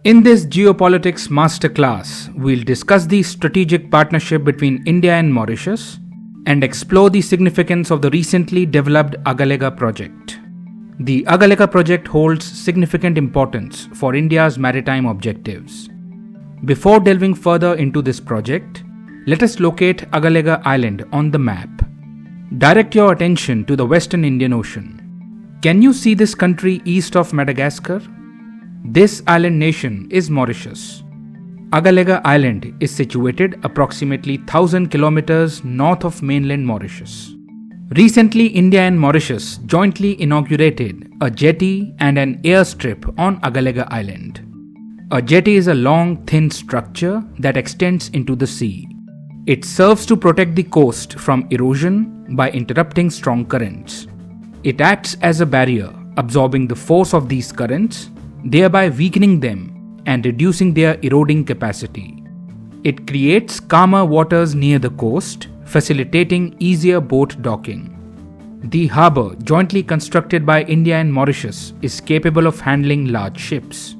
In this geopolitics masterclass, we'll discuss the strategic partnership between India and Mauritius and explore the significance of the recently developed Agalega project. The Agalega project holds significant importance for India's maritime objectives. Before delving further into this project, let us locate Agalega Island on the map. Direct your attention to the Western Indian Ocean. Can you see this country east of Madagascar? This island nation is Mauritius. Agalega Island is situated approximately 1,000 kilometers north of mainland Mauritius. Recently, India and Mauritius jointly inaugurated a jetty and an airstrip on Agalega Island. A jetty is a long, thin structure that extends into the sea. It serves to protect the coast from erosion by interrupting strong currents. It acts as a barrier, absorbing the force of these currents, thereby weakening them and reducing their eroding capacity. It creates calmer waters near the coast, facilitating easier boat docking. The harbour, jointly constructed by India and Mauritius, is capable of handling large ships.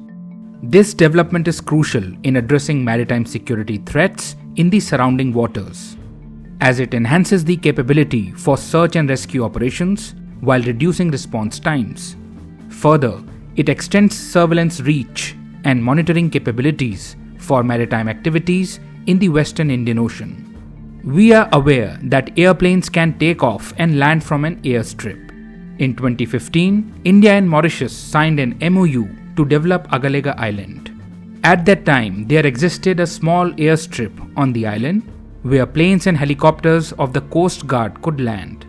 This development is crucial in addressing maritime security threats in the surrounding waters, as it enhances the capability for search and rescue operations while reducing response times. Further, it extends surveillance reach and monitoring capabilities for maritime activities in the Western Indian Ocean. We are aware that airplanes can take off and land from an airstrip. In 2015, India and Mauritius signed an MOU to develop Agalega Island. At that time, there existed a small airstrip on the island where planes and helicopters of the Coast Guard could land.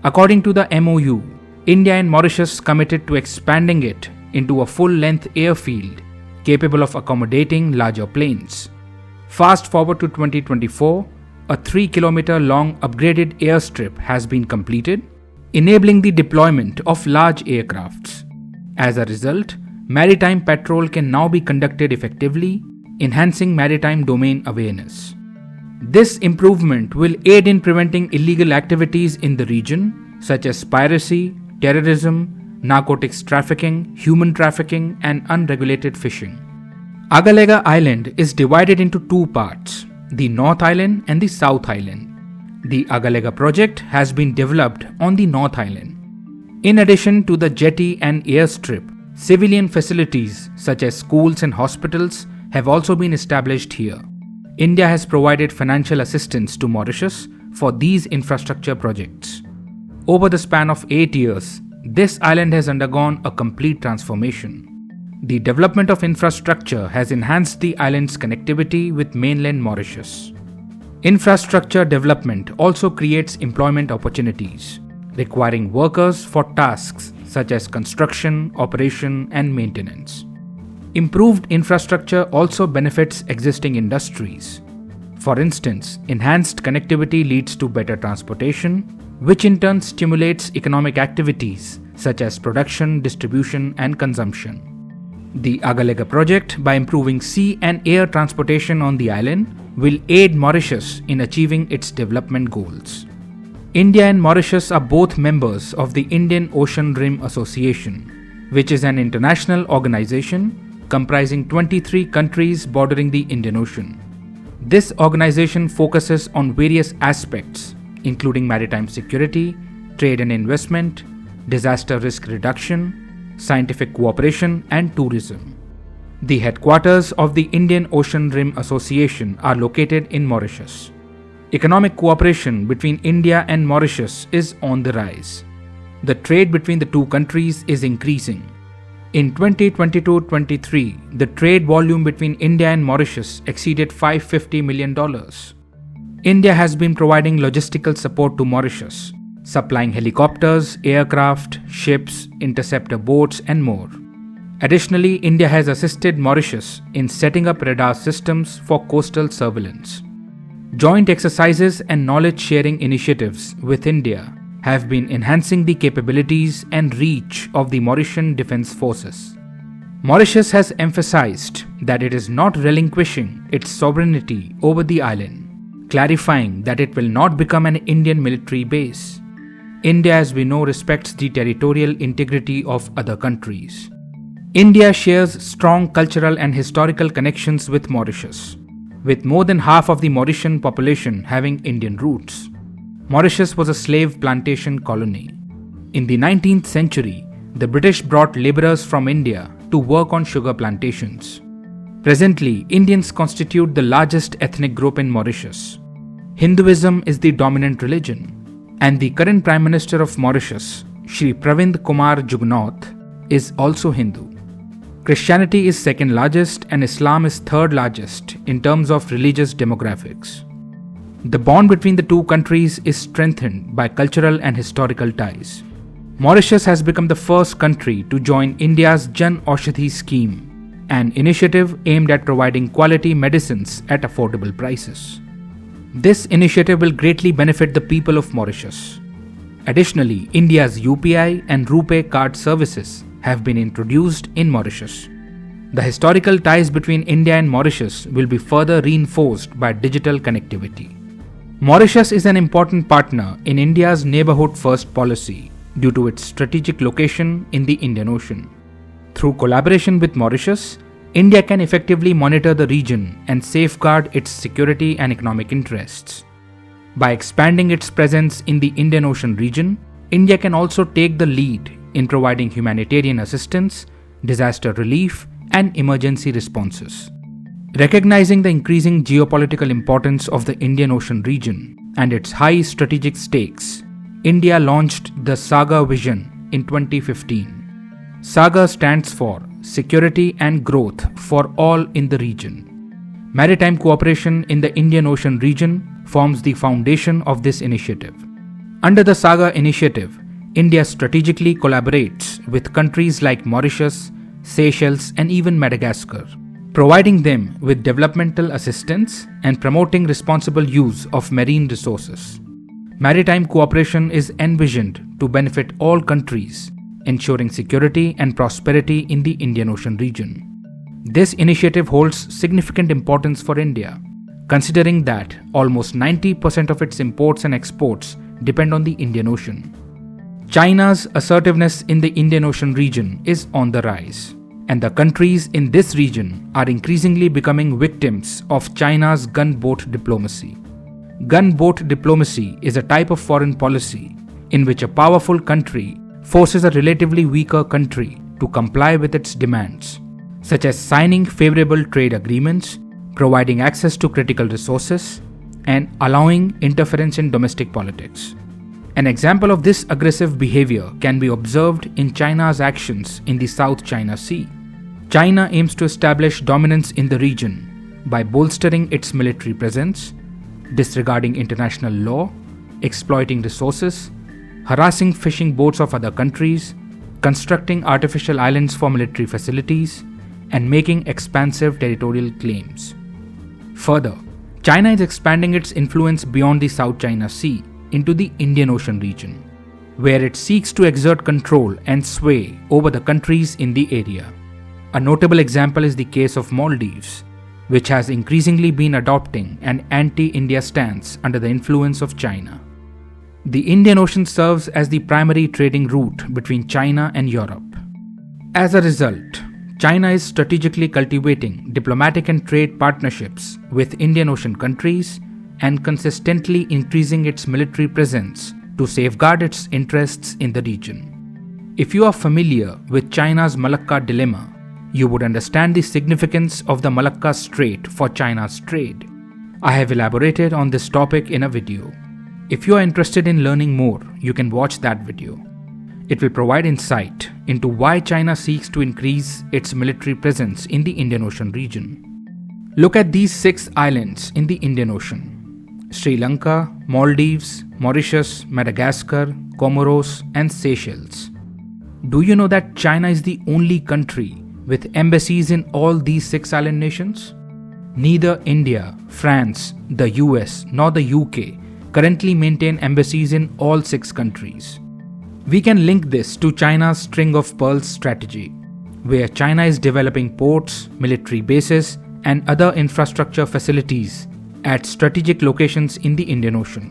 According to the MOU, India and Mauritius committed to expanding it into a full-length airfield capable of accommodating larger planes. Fast forward to 2024, a 3-kilometer long upgraded airstrip has been completed, enabling the deployment of large aircrafts. As a result, maritime patrol can now be conducted effectively, enhancing maritime domain awareness. This improvement will aid in preventing illegal activities in the region, such as piracy, terrorism, narcotics trafficking, human trafficking, and unregulated fishing. Agalega Island is divided into two parts, the North Island and the South Island. The Agalega project has been developed on the North Island. In addition to the jetty and airstrip, civilian facilities such as schools and hospitals have also been established here. India has provided financial assistance to Mauritius for these infrastructure projects. Over the span of 8 years, this island has undergone a complete transformation. The development of infrastructure has enhanced the island's connectivity with mainland Mauritius. Infrastructure development also creates employment opportunities, requiring workers for tasks such as construction, operation, and maintenance. Improved infrastructure also benefits existing industries. For instance, enhanced connectivity leads to better transportation, which in turn stimulates economic activities such as production, distribution, and consumption. The Agalega project, by improving sea and air transportation on the island, will aid Mauritius in achieving its development goals. India and Mauritius are both members of the Indian Ocean Rim Association, which is an international organization comprising 23 countries bordering the Indian Ocean. This organization focuses on various aspects, including maritime security, trade and investment, disaster risk reduction, scientific cooperation, and tourism. The headquarters of the Indian Ocean Rim Association are located in Mauritius. Economic cooperation between India and Mauritius is on the rise. The trade between the two countries is increasing. In 2022-23, the trade volume between India and Mauritius exceeded $550 million. India has been providing logistical support to Mauritius, supplying helicopters, aircraft, ships, interceptor boats, and more. Additionally, India has assisted Mauritius in setting up radar systems for coastal surveillance. Joint exercises and knowledge-sharing initiatives with India have been enhancing the capabilities and reach of the Mauritian Defence Forces. Mauritius has emphasized that it is not relinquishing its sovereignty over the island, clarifying that it will not become an Indian military base. India, as we know, respects the territorial integrity of other countries. India shares strong cultural and historical connections with Mauritius, with more than half of the Mauritian population having Indian roots. Mauritius was a slave plantation colony. In the 19th century, the British brought labourers from India to work on sugar plantations. Presently, Indians constitute the largest ethnic group in Mauritius. Hinduism is the dominant religion, and the current Prime Minister of Mauritius, Shri Pravind Kumar Jugnauth, is also Hindu. Christianity is second largest and Islam is third largest in terms of religious demographics. The bond between the two countries is strengthened by cultural and historical ties. Mauritius has become the first country to join India's Jan Aushadhi scheme, an initiative aimed at providing quality medicines at affordable prices. This initiative will greatly benefit the people of Mauritius. Additionally, India's UPI and RuPay card services have been introduced in Mauritius. The historical ties between India and Mauritius will be further reinforced by digital connectivity. Mauritius is an important partner in India's Neighbourhood First policy due to its strategic location in the Indian Ocean. Through collaboration with Mauritius, India can effectively monitor the region and safeguard its security and economic interests. By expanding its presence in the Indian Ocean region, India can also take the lead in providing humanitarian assistance, disaster relief, and emergency responses. Recognizing the increasing geopolitical importance of the Indian Ocean region and its high strategic stakes, India launched the SAGA vision in 2015. SAGA stands for Security and Growth for All in the Region. Maritime cooperation in the Indian Ocean region forms the foundation of this initiative. Under the SAGA initiative, India strategically collaborates with countries like Mauritius, Seychelles, and even Madagascar, providing them with developmental assistance and promoting responsible use of marine resources. Maritime cooperation is envisioned to benefit all countries, ensuring security and prosperity in the Indian Ocean region. This initiative holds significant importance for India, considering that almost 90% of its imports and exports depend on the Indian Ocean. China's assertiveness in the Indian Ocean region is on the rise, and the countries in this region are increasingly becoming victims of China's gunboat diplomacy. Gunboat diplomacy is a type of foreign policy in which a powerful country forces a relatively weaker country to comply with its demands, such as signing favorable trade agreements, providing access to critical resources, and allowing interference in domestic politics. An example of this aggressive behavior can be observed in China's actions in the South China Sea. China aims to establish dominance in the region by bolstering its military presence, disregarding international law, exploiting resources, harassing fishing boats of other countries, constructing artificial islands for military facilities, and making expansive territorial claims. Further, China is expanding its influence beyond the South China Sea into the Indian Ocean region, where it seeks to exert control and sway over the countries in the area. A notable example is the case of Maldives, which has increasingly been adopting an anti-India stance under the influence of China. The Indian Ocean serves as the primary trading route between China and Europe. As a result, China is strategically cultivating diplomatic and trade partnerships with Indian Ocean countries and consistently increasing its military presence to safeguard its interests in the region. If you are familiar with China's Malacca dilemma, you would understand the significance of the Malacca Strait for China's trade. I have elaborated on this topic in a video. If you are interested in learning more, you can watch that video. It will provide insight into why China seeks to increase its military presence in the Indian Ocean region. Look at these 6 islands in the Indian Ocean: Sri Lanka, Maldives, Mauritius, Madagascar, Comoros, and Seychelles. Do you know that China is the only country with embassies in all these 6 island nations? Neither India, France, the US, nor the UK currently maintain embassies in all 6 countries. We can link this to China's string of pearls strategy, where China is developing ports, military bases, and other infrastructure facilities at strategic locations in the Indian Ocean.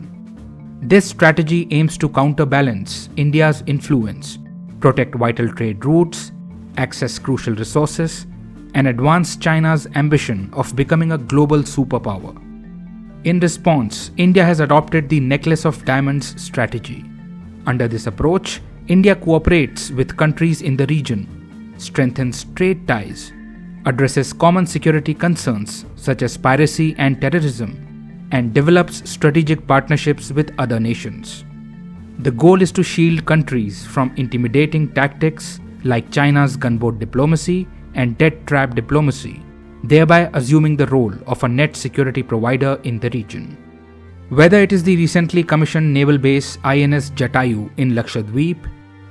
This strategy aims to counterbalance India's influence, protect vital trade routes, access crucial resources, and advance China's ambition of becoming a global superpower. In response, India has adopted the Necklace of Diamonds strategy. Under this approach, India cooperates with countries in the region, strengthens trade ties, addresses common security concerns such as piracy and terrorism, and develops strategic partnerships with other nations. The goal is to shield countries from intimidating tactics like China's gunboat diplomacy and debt trap diplomacy, thereby assuming the role of a net security provider in the region. Whether it is the recently commissioned naval base INS Jatayu in Lakshadweep,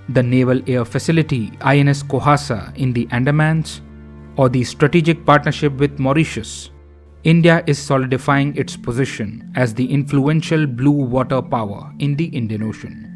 the Naval Air Facility INS Kohasa in the Andamans, or the strategic partnership with Mauritius, India is solidifying its position as the influential blue water power in the Indian Ocean.